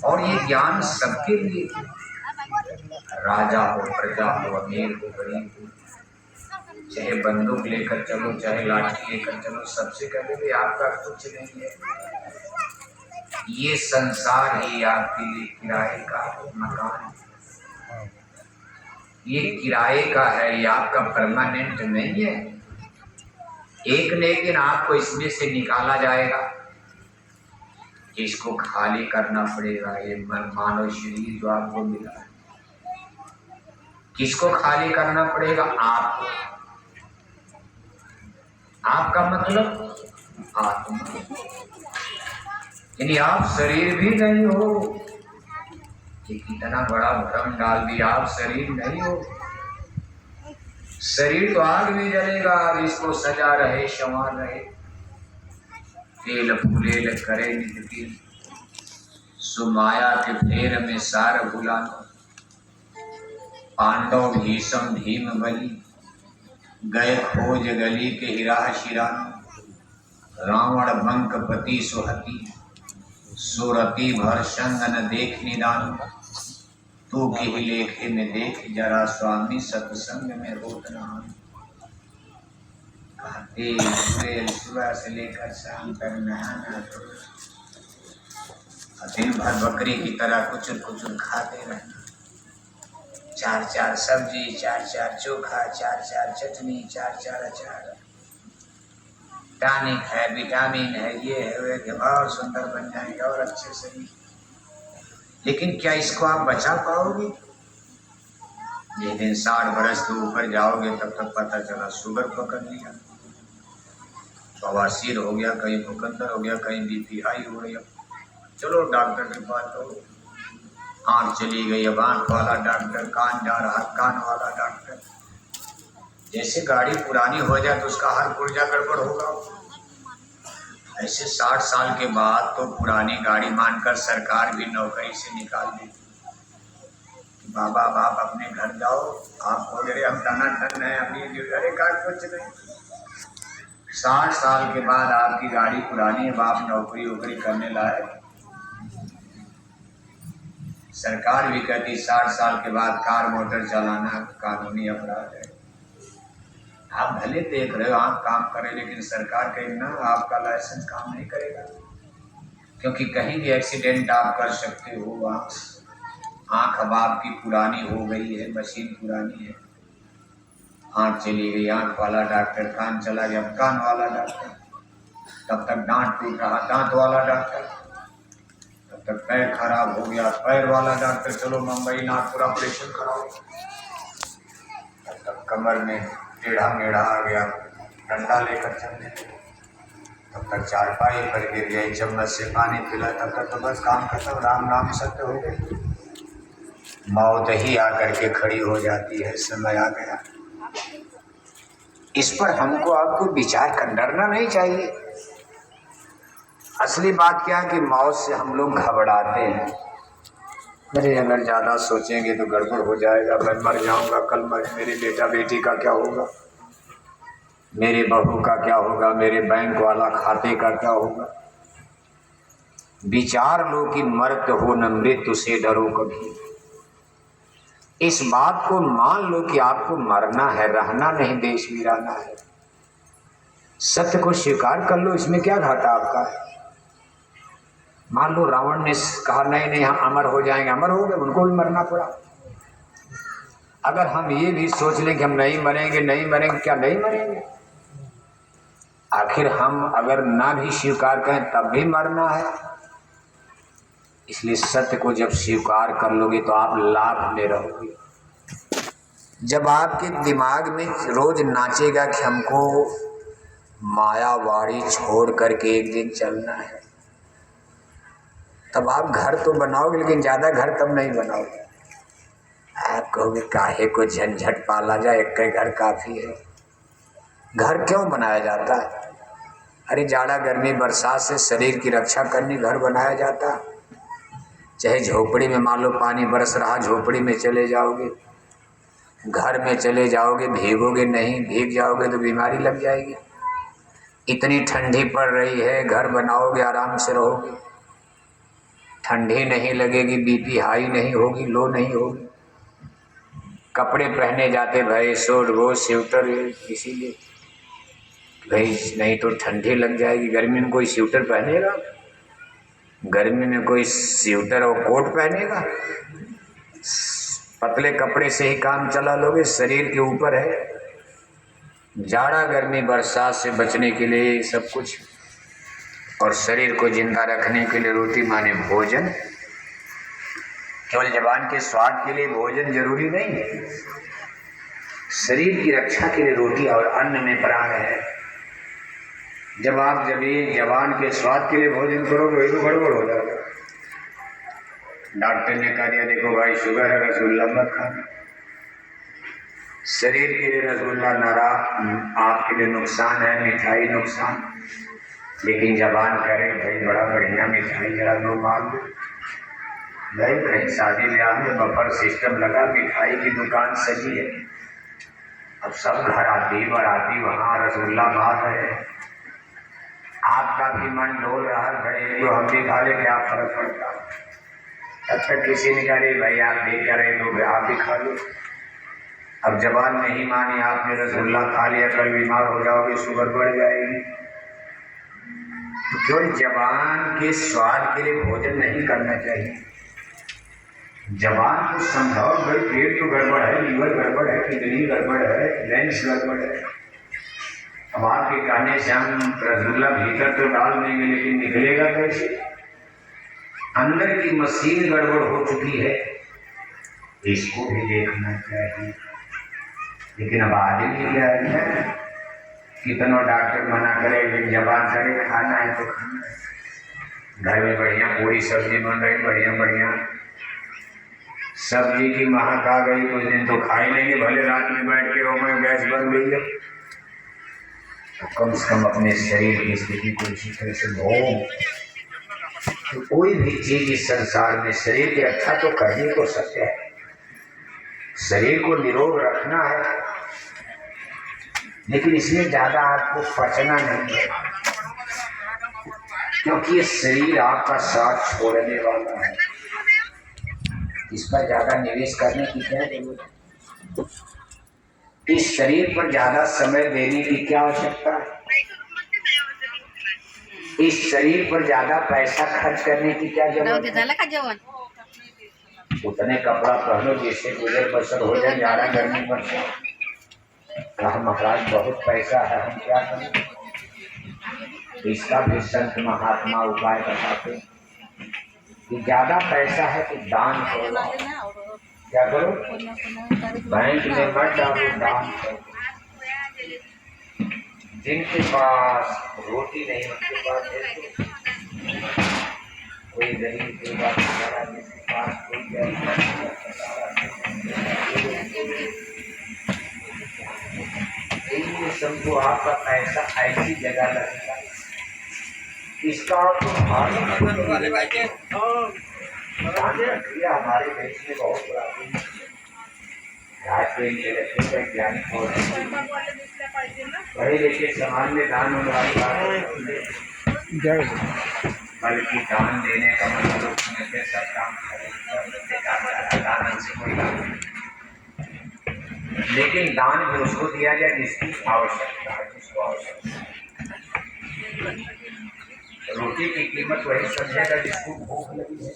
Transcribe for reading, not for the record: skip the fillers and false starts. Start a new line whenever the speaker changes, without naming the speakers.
और ये ज्ञान सबके लिए, राजा हो, प्रजा हो, अमीर हो, गरीब हो, चाहे बंदूक लेकर चलो, चाहे लाठी लेकर चलो, सबसे कहते भी आपका कुछ नहीं है, ये संसार ही आपके लिए किराए का मकान है, ये किराए का है, ये आपका परमानेंट नहीं है। एक न एक दिन आपको इसमें से निकाला जाएगा, इसको खाली करना पड़ेगा। ये मानव शरीर जो आपको मिला है, किसको खाली करना पड़ेगा? आपको। आपका मतलब आत्मा, यानी आप शरीर भी नहीं हो। ये कितना बड़ा भ्रम डाल दिया, आप शरीर नहीं हो। शरीर तो आग में जलेगा, अब इसको सजा रहे, संवार रहे, तेल फूलेल करे नित्य, सुमाया के फेर में सार भुलानो, पांडव भीषम भीम बलि, गए खोज गली के हिरा शिरानो, रावण बंकपति सुहति, सुरति भर संग न देख निदान, तू के लेखे में देख जरा स्वामी, सत्संग में होत नहान। कहते पूरे सुबह से लेकर शाम तक नहाना, दिन भर बकरी की तरह कुचुर कुचुर खाते रहना, 4-4 सब्जी, 4-4 चोखा, 4-4 चटनी, 4-4 अचार, टॉनिक है, विटामिन है, ये है वे है, और सुंदर बन जाएंगे और अच्छे से। लेकिन क्या इसको आप बचा पाओगे? जिस दिन 60 बरस के ऊपर जाओगे तब तक पता चला शुगर पकड़ लिया, बवासीर हो गया, कहीं मुकद्दर हो गया, कहीं बीपी हाई हो गया, चलो डॉक्टर के पास। तो आँख चली गई, अब आँख वाला डॉक्टर, कान जा रहा, कान वाला डॉक्टर। जैसे गाड़ी पुरानी हो जाए तो उसका हर पुर्जा गड़बड़ होगा, ऐसे 60 साल के बाद तो पुरानी गाड़ी मानकर सरकार भी नौकरी से निकाल देती। बाबा आप अपने घर जाओ, आप हो गए, अब टना टन है, अभी अरे का कुछ नहीं। 60 साल के बाद आपकी गाड़ी पुरानी है, आप नौकरी वोकरी करने लाए, सरकार भी कहती 60 साल के बाद कार मोटर चलाना कानूनी अपराध है। आप भले देख रहे हो, आप काम करें, लेकिन सरकार कहीं ना आपका लाइसेंस काम नहीं करेगा, क्योंकि कहीं भी एक्सीडेंट आप कर सकते हो। आँख अब आपकी पुरानी हो गई है, मशीन पुरानी है, आँख चली गई, आँख वाला डॉक्टर, कान चला गया, कान वाला डॉक्टर, तब तक दांत टूट रहा, दांत वाला डॉक्टर, तब तक पैर खराब हो गया, पैर वाला डॉक्टर, चलो मुंबई नागपुर ऑपरेशन कराओ, तब तक कमर में टेढ़ा मेढ़ा आ गया, डंडा लेकर चलने, तब तक चारपाई पर गिर गई, चम्मच से पानी पिला, तब तक तो बस काम खत्म, राम नाम सत्य हो गए, मौत ही आकर के खड़ी हो जाती है, समय आ गया। इस पर हमको आपको विचार कर डरना नहीं चाहिए। असली बात क्या है कि मौत से हम लोग घबराते हैं, अरे अगर ज़्यादा सोचेंगे तो गड़बड़ हो जाएगा, मैं मर जाऊंगा, कल मेरे बेटा बेटी का क्या होगा, मेरे बहू का क्या होगा, मेरे बैंक वाला खाते का क्या होगा। विचार लो कि मरत हो न मृत्यु से डरो कभी। इस बात को मान लो कि आपको मरना है, रहना नहीं, देश वीराना है। सत्य को स्वीकार कर लो, इसमें क्या घाटा आपका है। मान लो रावण ने कहा नहीं नहीं हम अमर हो जाएंगे, अमर हो गए, उनको भी मरना पड़ा। अगर हम ये भी सोच लें कि हम नहीं मरेंगे, नहीं मरेंगे, क्या नहीं मरेंगे? आखिर हम अगर ना भी स्वीकार करें तब भी मरना है। इसलिए सत्य को जब स्वीकार कर लोगे तो आप लाभ में रहोगे। जब आपके दिमाग में रोज नाचेगा कि हमको मायावाड़ी छोड़ करके एक दिन चलना है, तब आप घर तो बनाओगे, लेकिन ज़्यादा घर तब नहीं बनाओगे। आप कहोगे काहे को झंझट पाला जाए, एक घर काफ़ी है। घर क्यों बनाया जाता है? अरे जाड़ा गर्मी बरसात से शरीर की रक्षा करने घर बनाया जाता है। चाहे झोपड़ी में मान लो पानी बरस रहा, झोपड़ी में चले जाओगे, घर में चले जाओगे, भीगोगे नहीं, भीग जाओगे तो बीमारी लग जाएगी। इतनी ठंडी पड़ रही है, घर बनाओगे, आराम से रहोगे। ठंडी नहीं लगेगी, बीपी हाई नहीं होगी, लो नहीं होगी। कपड़े पहने जाते भाई सूट वो स्वेटर, इसीलिए भाई नहीं तो ठंडी लग जाएगी। गर्मी में कोई स्वेटर पहनेगा? गर्मी में कोई स्वेटर और कोट पहनेगा? पतले कपड़े से ही काम चला लोगे, शरीर के ऊपर है। जाड़ा गर्मी बरसात से बचने के लिए सब कुछ, और शरीर को जिंदा रखने के लिए रोटी माने भोजन। केवल जबान के स्वाद के लिए भोजन जरूरी नहीं है, शरीर की रक्षा के लिए रोटी और अन्न में प्राण है। जब ये जबान के स्वाद के लिए भोजन करोगे तो गड़बड़ हो जाएगा। डॉक्टर ने कह दिया देखो भाई शुगर है, रसगुल्ला मत खाना। शरीर के लिए रसगुल्ला नारा आपके लिए नुकसान है, मिठाई नुकसान। लेकिन जबान करे भाई बड़ा बढ़िया मिठाई जरा लो मार दो। भाई कहीं शादी ब्याह में बफर सिस्टम लगा, मिठाई की दुकान सजी है, अब सब घर आती बाराती वहाँ रसगुल्ला मार रहे हैं। आपका भी मन डोल रहा है, तो हम भी खा ले, क्या फर्क पड़ता। तब तक किसी ने कहा भाई आप भी करें तो आप भी खा लो। अब जबान नहीं मानी, आपने रसगुल्ला खा लिया, कल बीमार हो जाओगे, शुगर बढ़ जाएगी। तो केवल जबान के स्वाद के लिए भोजन नहीं करना चाहिए। जबान को समझाओ भाई पेट तो गड़बड़ है, लीवर गड़बड़ है, किडनी गड़बड़ है, लेंस गड़बड़ है। अब आपके कहने से हम रसगुल्ला भीतर तो डाल देंगे, लेकिन निकलेगा कैसे? अंदर की मशीन गड़बड़ हो चुकी है, इसको भी देखना चाहिए। लेकिन अब आदमी क्या है, कितना डॉक्टर मना करे, लेकिन जबान करे खाना है तो खाना है। घर में बढ़िया पूरी सब्जी बन रही, बढ़िया बढ़िया सब्जी की महक आ गई, कुछ दिन तो खा ही लेंगे, भले रात में बैठ के रो में गैस बन गई है। तो कम से कम अपने शरीर की स्थिति को इसी तरह से भोग। तो कोई भी चीज इस संसार में शरीर की रक्षा तो करनी को सकते है, शरीर को निरोग रखना है, लेकिन इसमें ज्यादा आपको पचना नहीं है, क्योंकि ये शरीर आपका साथ छोड़ने वाला है। इस पर ज्यादा निवेश करने की क्या जरूरत है? इस शरीर पर ज्यादा समय देने की क्या आवश्यकता है? इस शरीर पर ज्यादा पैसा खर्च करने की क्या जरूरत है? उतने कपड़ा पहनो जिससे गुजर बसर हो जाए, ज्यादा गर्मी बरसात। कहा महाराज बहुत पैसा है, हम क्या करें? इसका भी संत महात्मा उपाय बताते कि ज्यादा पैसा है तो दान करो। क्या करो? बैंक में मत डालो, दान करो। जिनके पास रोटी नहीं, उनके पास कोई गरीब के पास कोई समझो आपका पैसा ऐसी जगह लगेगा, इसका हमारे देश में बहुत वैज्ञानिक और पढ़े लिखे समाज में दान होने वाली बात, बल्कि दान देने का मतलब सब काम दान से कोई काम नहीं। लेकिन दान भी उसको दिया जाए जिसकी आवश्यकता है, जिसको आवश्यकता है। रोटी की कीमत वही समझेगा जिसको भूख लगी है।